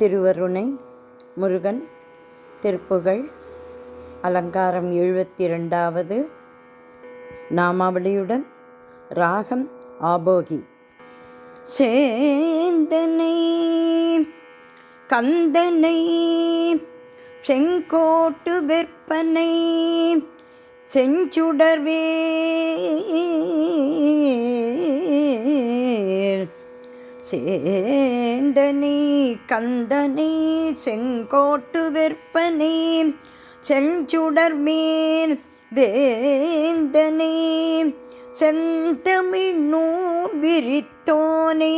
திருவருணை முருகன் திருப்புகழ் அலங்காரம் 72வது நாமாவளியுடன் ராகம் ஆபோகி. சேந்தனை கந்தனை செங்கோட்டு வெற்பனை செஞ்சுடர்வேல் சேந்தனை கந்தனை செங்கோட்டு வெற்பனை செஞ்சுடர்மேல் வேந்தனை செந்தமிழ் நூல் விரித்தோனை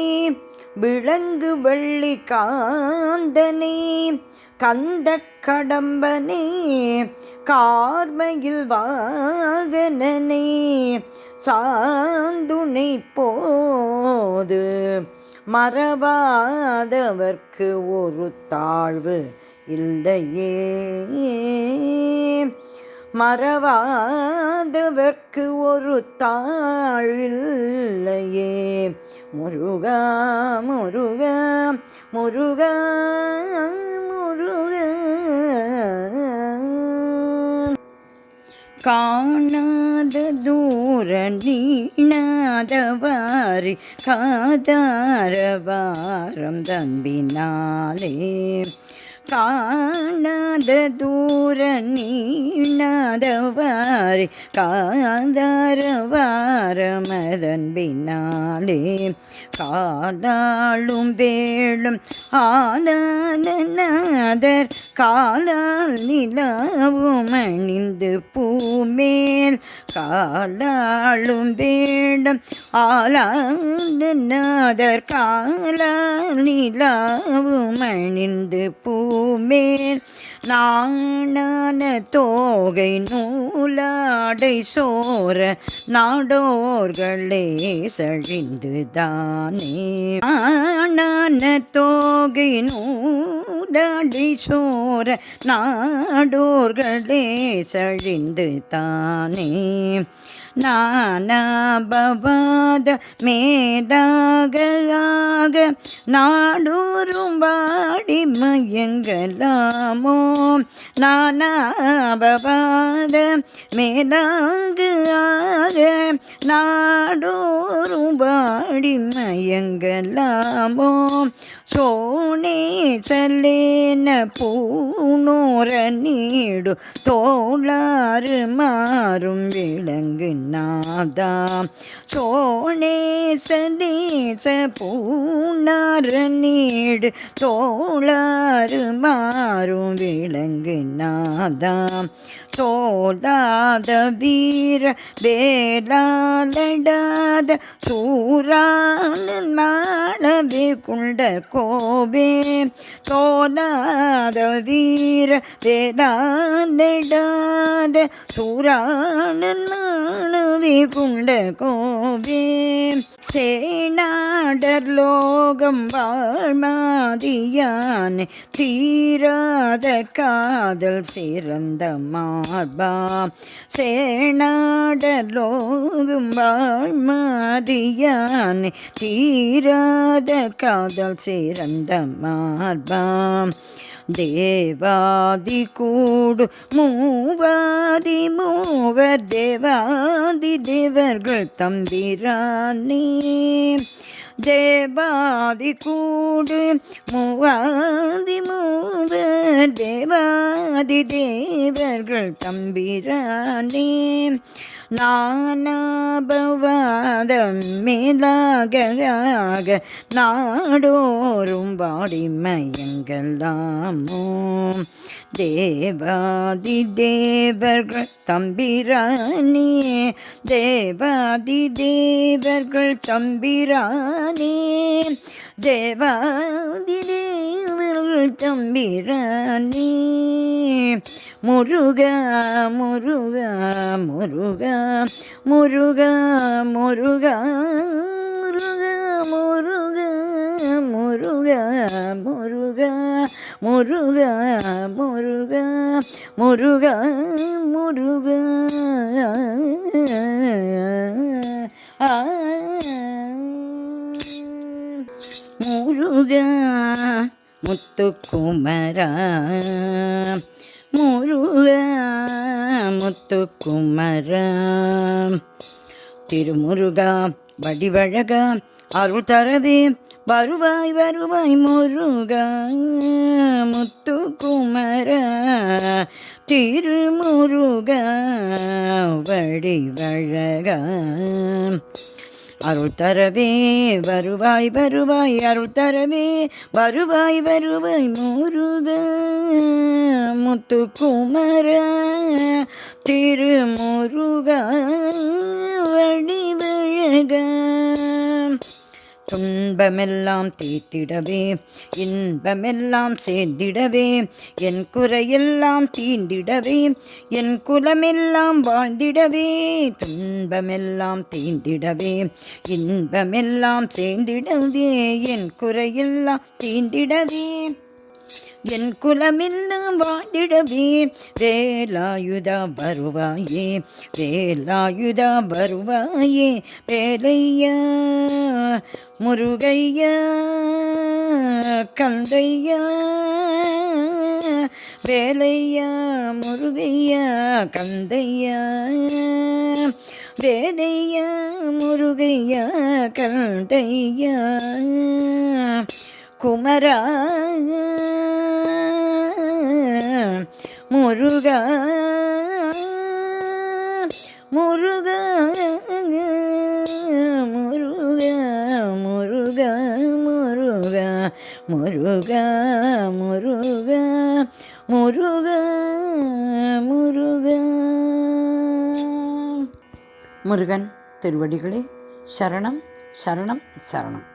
விளங்கு வள்ளி காந்தனை கந்த கடம்பனை கார்மையில் வாகனனை சாந்துணை போது மறவாதவர்க்கு ஒரு தாழ்வு இல்லையே. மறவாதவர்க்கு ஒரு தாழ்வில்லையே. முருகா முருகா முருகா முருகா. காணாத தூர நீணாதவாரி காதாரவாரம் தம்பினாலே காணாத தூர நீணாதவாரி காதாரவாரமதன்பினாலே காலாளும் வேளும் ஆலானநாதர் காலால் நிலாவும் அணிந்து பூமேல் காலாளும் வேளும் ஆலானநாதர் காலால் நிலாவும் அணிந்து பூமேல் நாணான தோகை நூலாடை சோர நாடோர்களே சழிந்துதானே. நாணான தோகை நூலாடை சோர நாடோர்களே சழிந்து தானே. நானாபவாத மேடாக நாடோறும் வாடி மயங்கலாமோ. நானாபவாத மேடாக நாடோறும் வாடி மயங்கலாமோ. சோனே சல்லேன பூனோர நீடு தோளாறு மாறும் விளங்கு நாதாம். சோனே சலேச பூனார நீடு தோளாறு மாறும் விளங்கு நாதாம். தோலாத வீர வேலாலடாத சூரான நாளவே குண்ட கோபே. தோலாத வீர வேலாலடாத சூரான நாளவே குண்ட கோபே. சேனாடர் லோகம் வாழ்மாதியானே தீராத காதல் சிறந்த மார்பா. சேனாடர் லோகம் வாழ்மாதியானே தீராத காதல் சிறந்த மார்பா. தேவாதி கூடு மூவாதி மூவர் தேவாதி தேவர்கள் தம்பிரானே. தேவாதி கூடு மூவாதி மூவர் தேவாதி தேவர்கள் தம்பிரானே. நானாபவாதம் மேலாக நாடோறும் வாடி மயங்கலாமோ. தேவாதி தேவர்கள் தம்பிரானே தேவாதி தேவர்கள் தம்பிரானே தேவாதி தேவர்கள் தம்பிரானே. முருகா முருகா முருகா முருகா முருகா முருகா முருகா முருகா முருகா முருகா முருகா முருகா முருகா முத்துக்குமரா முருகா முத்துக்குமரா. திருமுருகா வடிவழகா அருள் தரவே வருவாய் வருவாய் முருகா முத்துக்குமரா. திருமுருகா வடிவழகா அருள் தரவே வருவாய் வருவாய் அருள் தரவே வருவாய் வருவாய் முருகா முத்துக்குமரா. திருமுருகா வடிவழகா துன்பமெல்லாம் தீர்த்திடவே இன்பமெல்லாம் சேர்ந்திடவே என் குறையெல்லாம் தீண்டிடவே என் குலமெல்லாம் வாழ்ந்திடவே துன்பமெல்லாம் தீண்டிடவே இன்பமெல்லாம் சேர்ந்திடவே என் குறையெல்லாம் தீண்டிடவே என் குலமெல்லாம் வாழ்ந்திடவே வேலாயுதா வருவாயே வேலாயுதா வருவாயே வேலையா முருகையா கந்தையா வேலையா முருகையா கந்தையா வேலையா முருகையா கந்தையா குமரா முருகா முருகா முருகா முருகா முருகா முருகா முருகா முருகா முருகா. முருகன் திருவடிகளே சரணம் சரணம் சரணம்.